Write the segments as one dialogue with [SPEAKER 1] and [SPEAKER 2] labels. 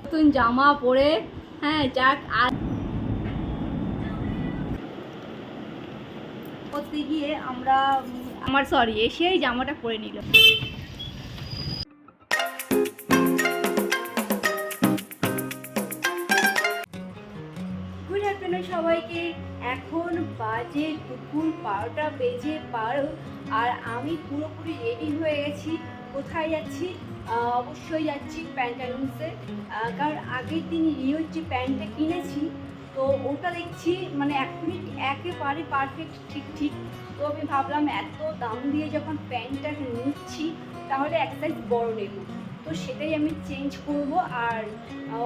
[SPEAKER 1] নতুন জামা পরে যাক আজ করতে গিয়ে আমরা এসেই জামাটা পরে নিল। গুড আফটারনুন সবাইকে। এখন বাজে দুপুর 12টা বেজে 12 আর আমি পুরোপুরি রেডি হয়ে গেছি। কোথায় যাচ্ছি? অবশ্যই যাচ্ছি প্যান্টালুন্সে, কারণ আগের দিন রিওর যে প্যান্টটা কিনেছি তো ওটা দেখছি মানে একেবারে পারফেক্ট ঠিক। তো আমি ভাবলাম এত দাম দিয়ে যখন প্যান্টটা নিচ্ছি তাহলে এক সাইজ বড় নেব, তো সেটাই আমি চেঞ্জ করব। আর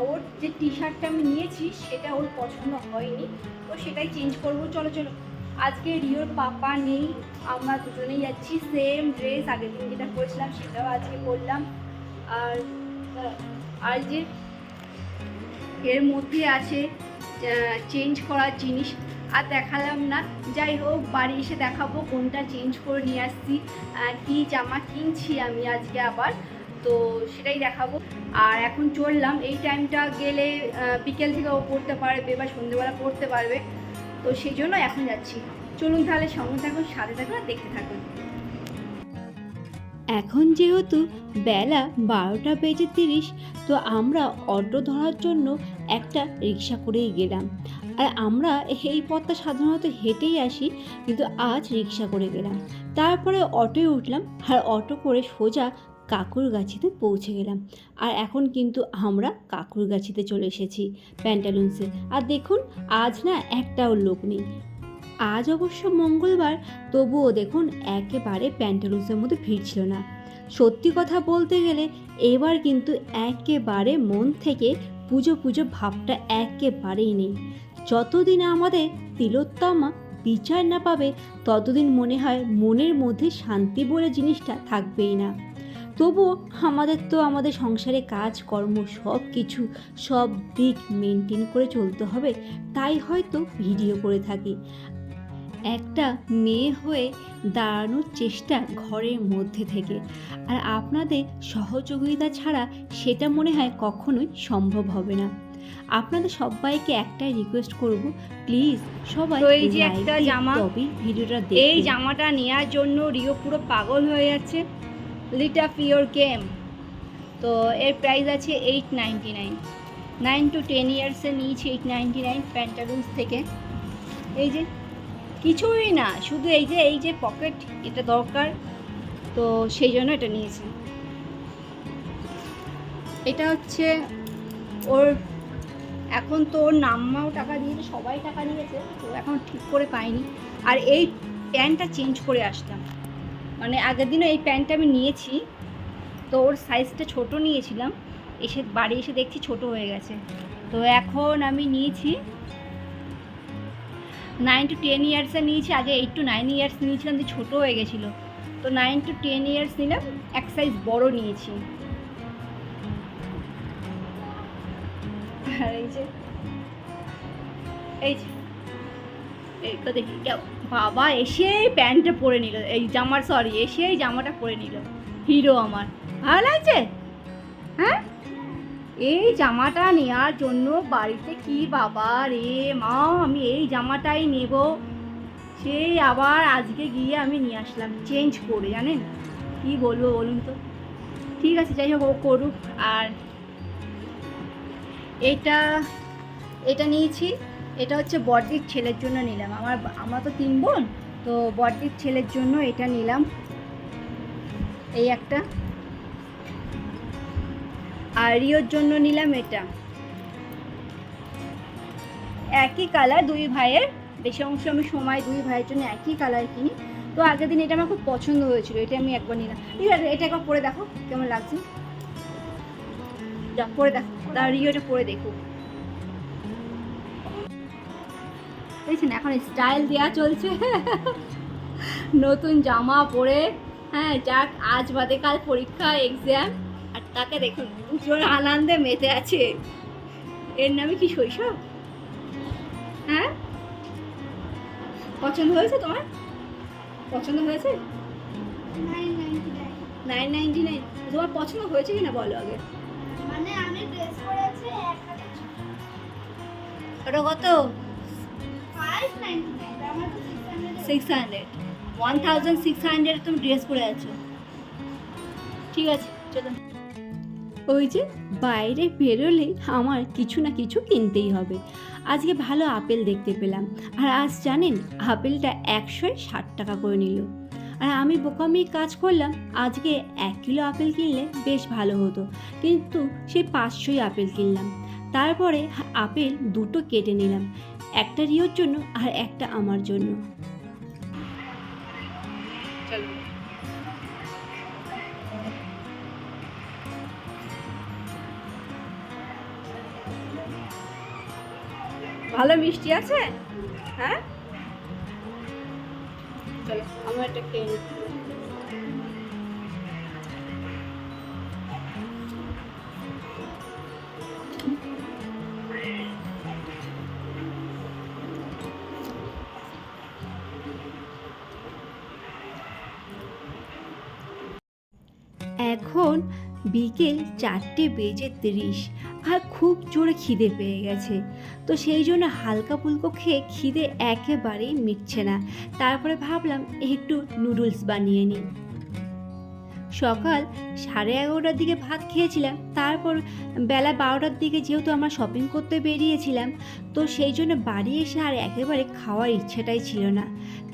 [SPEAKER 1] ওর যে টি শার্টটা আমি নিয়েছি সেটা ওর পছন্দ হয়নি, তো সেটাই চেঞ্জ করব। চলো আজকে রিওর পাপা নেই, আমরা দুজনেই যাচ্ছি। সেম ড্রেস আগের দিন যেটা পরেছিলাম সেটাও আজকে পরলাম। আর যে এর মধ্যে আছে চেঞ্জ করার জিনিস, আর দেখালাম না। যাই হোক, বাড়ি এসে দেখাবো কোনটা চেঞ্জ করে নিয়ে আসছি, কী জামা কিনছি আমি আজকে আবার, তো সেটাই দেখাবো। আর এখন চললাম, এই টাইমটা গেলে বিকেল থেকে ও পড়তে পারবে বা সন্ধ্যেবেলা পড়তে পারবে, তো সেই জন্য এখন যাচ্ছি। চলুন তাহলে সঙ্গে থাকুন, সাথে থাকুন আর দেখতে থাকুন। এখন যেহেতু বেলা 12টা বেজে 30, তো আমরা অটো ধরার জন্য একটা রিক্সা করেই গেলাম। আর আমরা এই পথটা সাধারণত হেঁটেই আসি, কিন্তু আজ রিক্সা করে গেলাম। তারপরে অটোয় উঠলাম আর অটো করে সোজা কাকুরগাছিতে পৌঁছে গেলাম। আর এখন কিন্তু আমরা কাকুরগাছিতে চলে এসেছি প্যান্টালুন্সে। আর দেখুন আজ না একটাও লোক নেই। আজ অবশ্য মঙ্গলবার, তবুও দেখুন একেবারে প্যান্টালুন্সের মধ্যে ভিড় ছিল না। সত্যি কথা বলতে গেলে এবার কিন্তু একেবারে মন থেকে পুজো ভাবটা একেবারেই নেই। যতদিন আমাদের তিলোত্তমা বিচার না পাবে ততদিন মনে হয় মনের মধ্যে শান্তি বলে জিনিসটা থাকবেই না। তবুও আমাদের সংসারে কাজকর্ম সব দিক মেনটেন করে চলতে হবে, তাই হয়তো ভিডিও করে থাকি। একটা মেয়ে হয়ে দাঁড়ানোর চেষ্টা ঘরের মধ্যে থেকে, আর আপনাদের সহযোগিতা ছাড়া সেটা মনে হয় কখনোই সম্ভব হবে না। আপনাদের সবাইকে একটাই রিকোয়েস্ট করব, প্লিজ সবাই এই যে একটা জামা, ভিডিওটা দেখুন। এই জামাটা নেওয়ার জন্য রিও পুরো পাগল হয়ে যাচ্ছে। লিটা পিওর গেম, তো এর প্রাইস আছে 899। 9 to 10 ইয়ার্সে নিয়েছি 899 প্যান্টালুন্স থেকে। এই যে কিছুই না, শুধু এই যে পকেট এটা দরকার, তো সেই জন্য এটা নিয়েছি। এটা হচ্ছে ওর, এখন তো ওর নাম্মাও টাকা দিয়েছে, সবাই টাকা দিয়েছে, তো এখন ঠিক করে পাইনি। আর এই প্যান্টটা চেঞ্জ করে আসলাম, মানে আগের দিনও এই প্যান্টটা আমি নিয়েছি, তো ওর সাইজটা ছোট নিয়েছিলাম, বাড়ি এসে দেখছি ছোট হয়ে গেছে। তো এখন আমি নিয়েছি 9 to 10 ইয়ার্সে নিয়েছি। আগে 8 to 9 ইয়ার্স নিয়েছিলাম, যে ছোটো হয়ে গেছিলো, তো 9 to 10 ইয়ার্স নিলাম, এক সাইজ বড় নিয়েছি। আর এইটা দেখি বাবা এসেই প্যান্টটা পরে নিল, এসেই জামাটা পরে নিল। হিরো আমার ভালো লাগছে। হ্যাঁ, এই জামাটা নেওয়ার জন্য বাড়িতে কি বাবা রে মা, আমি এই জামাটাই নেব, সেই আবার আজকে গিয়ে আমি নিয়ে আসলাম চেঞ্জ করে। জানেন কি বলবো বলুন তো? ঠিক আছে, যাই হোক ও করুক। আর এটা নিয়েছি, এটা হচ্ছে বড়দির ছেলের জন্য নিলাম। আমরা তো 3 বোন, তো বড়দির ছেলের জন্য এটা নিলাম, এই একটা। আর রিওর জন্য নিলাম এটা, একই কালার, 2 ভাইয়ের। বেশি অংশ আমি সময় 2 ভাইয়ের জন্য একই কালার কিনি, তো আগের দিন এটা আমার খুব পছন্দ হয়েছিল, এটা আমি একবার নিলাম। ঠিক আছে, এটা একবার পরে দেখো কেমন লাগছে, যা পরে দেখো, রিওটা পরে দেখো। দেখছেন এখন স্টাইল দেওয়া চলছে নতুন জামা পরে। যাক আজ বাদে কাল পরীক্ষা এক্সাম, আর তাকে দেখুন দুজন আনন্দে মেতে আছে। এর নামে কি শৈশব? হ্যাঁ, পছন্দ হয়েছে তোমার? পছন্দ হয়েছে? 999 তোমার পছন্দ হয়েছে কিনা বলো আগে।
[SPEAKER 2] মানে আমি ড্রেস পরেছি 1000
[SPEAKER 3] ওটা কত?
[SPEAKER 2] 599 আমার তো 600
[SPEAKER 3] 1600 তুমি ড্রেস পরে আছো। ঠিক আছে চলো।
[SPEAKER 1] ওই যে বাইরে বেরোলে আমার কিছু না কিছু কিনতেই হবে। আজকে ভালো আপেল দেখতে পেলাম, আর আজ জানেন আপেলটা 160 টাকা করে নিল। আর আমি বোকামি কাজ করলাম, আজকে 1 কিলো আপেল কিনলে বেশ ভালো হতো, কিন্তু সেই 500ই আপেল কিনলাম। তারপরে আপেল দুটো কেটে নিলাম, একটা রিওর জন্য আর একটা আমার জন্য।
[SPEAKER 3] চলো। ভালো মিষ্টি আছে? হ্যাঁ চলো আমার একটা খেয়ে নিই।
[SPEAKER 1] এখন বিকেল 4:30 আর খুব জোরে খিদে পেয়ে গেছে, তো সেই জন্য হালকা ফুলকো খেয়ে খিদে একেবারেই মিটছে না। তারপরে ভাবলাম একটু নুডলস বানিয়ে নিই। সকাল 11:30টার দিকে ভাত খেয়েছিলাম, তারপর বেলা 12টার দিকে যেহেতু আমরা শপিং করতে বেরিয়েছিলাম, তো সেই জন্য বাড়ি এসে আর একেবারে খাওয়ার ইচ্ছেটাই ছিল না।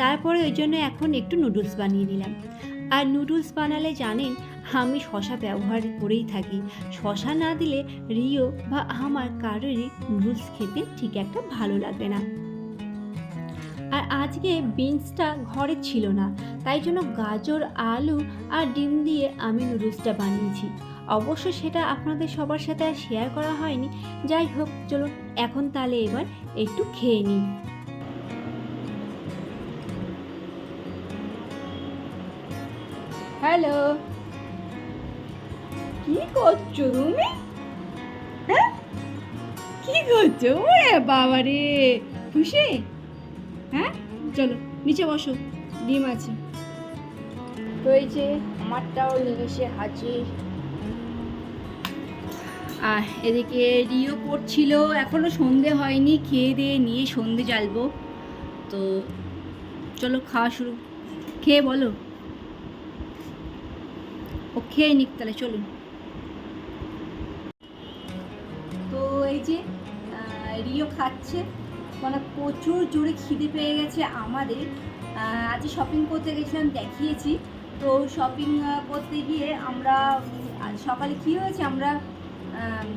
[SPEAKER 1] তারপরে ওই জন্য এখন একটু নুডলস বানিয়ে নিলাম। আর নুডলস বানালে জানেন আমি শসা ব্যবহার করেই থাকি। শসা না দিলে রিও বা আমার কারোরই নুডলস খেতে ঠিক একটা ভালো লাগে না। আর আজকে বিনসটা ঘরে ছিল না, তাই জন্য গাজর, আলু আর ডিম দিয়ে আমি নুডলসটা বানিয়েছি। অবশ্য সেটা আপনাদের সবার সাথে আর শেয়ার করা হয়নি। যাই হোক চলো এখন তাহলে এবার একটু খেয়ে নিই।
[SPEAKER 3] হ্যালো, কি করছো তুমি? হ্যাঁ কি করছো? ওরে বাবা রে, খুশি? হ্যাঁ চলো নিচে বসো, ডিম আছে। তো এই যে আমারটাও নিয়ে এসে হাজির। আর এদিকে রিও পড়ছিল, এখনো সন্ধে হয়নি, খেয়ে দিয়ে নিয়ে সন্ধে জ্বালবো। তো চলো খাওয়া শুরু। খেয়ে বলো। ও খেয়ে নিক তাহলে, চলুন। তো এই যে রিও খাচ্ছে, মানে প্রচুর জোরে খিদে পেয়ে গেছে আমাদের। আজকে শপিং করতে গেছিলাম, দেখিয়েছি। তো শপিং করতে গিয়ে আমরা সকালে কী হয়েছে, আমরা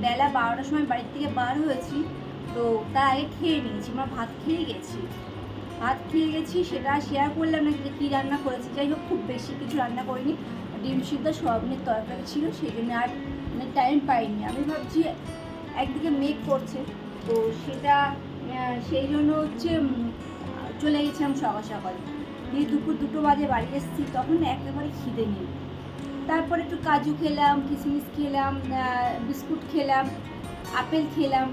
[SPEAKER 3] বেলা 12টার সময় বাড়ির থেকে বার হয়েছি। তো তার আগে খেয়ে নিয়েছি, আমরা ভাত খেয়ে গেছি। সেটা শেয়ার করলাম না যে কী রান্না করেছি। যাই হোক খুব বেশি কিছু রান্না করিনি, ডিম সিদ্ধ সয়াবিনের তরকারি ছিল, সেই জন্য আর মানে টাইম পাইনি। আমি ভাবছি একদিকে মেঘ করছে, তো সেটা সেই জন্য হচ্ছে চলে গেছিলাম সকাল সকাল। দিয়ে দুপুর 2টো বাজে বাড়ি এসেছি, তখন একেবারে খিদে নেই। তারপরে একটু কাজু খেলাম, কিশমিশ খেলাম, বিস্কুট খেলাম, আপেল খেলাম।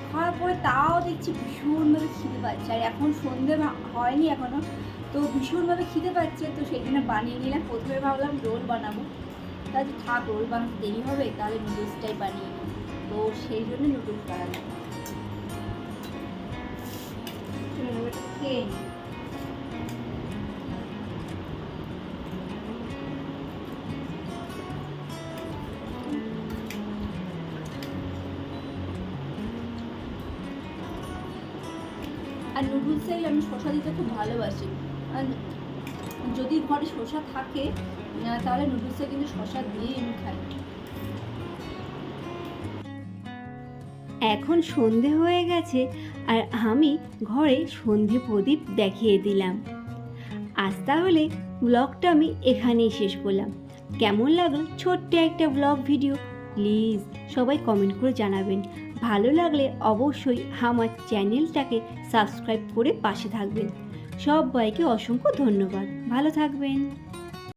[SPEAKER 3] খাওয়ার পরে তাও দেখছি ভীষণভাবে খিদে পাচ্ছে, আর এখন সন্ধে হয়নি এখনও, তো ভীষণভাবে খিদে পাচ্ছে। তো সেই জন্য বানিয়ে নিলাম। প্রথমে ভাবলাম রোল বানাবো, তাহলে থাক রোল বানাতে দেরি হবে, তাহলে নুডলসটাই বানিয়ে নিই। তো সেই জন্য নুডলস বানালাম। খেয়ে নিই। আর নুডলসে আমি শসা দিতে খুব ভালোবাসি। আর যদি ঘরে শসা থাকে তাহলে নুডলসে কিন্তু শসা দিয়েই আমি খাই।
[SPEAKER 1] এখন সন্ধে হয়ে গেছে, আর আমি ঘরে সন্ধে প্রদীপ দেখিয়ে দিলাম। আজ তাহলে ব্লগটা আমি এখানেই শেষ করলাম। কেমন লাগলো ছোট্ট একটা ব্লগ ভিডিও, প্লিজ সবাই কমেন্ট করে জানাবেন। ভালো লাগলে অবশ্যই আমার চ্যানেলটাকে সাবস্ক্রাইব করে পাশে থাকবেন। সবাইকে অসংখ্য ধন্যবাদ, ভালো থাকবেন।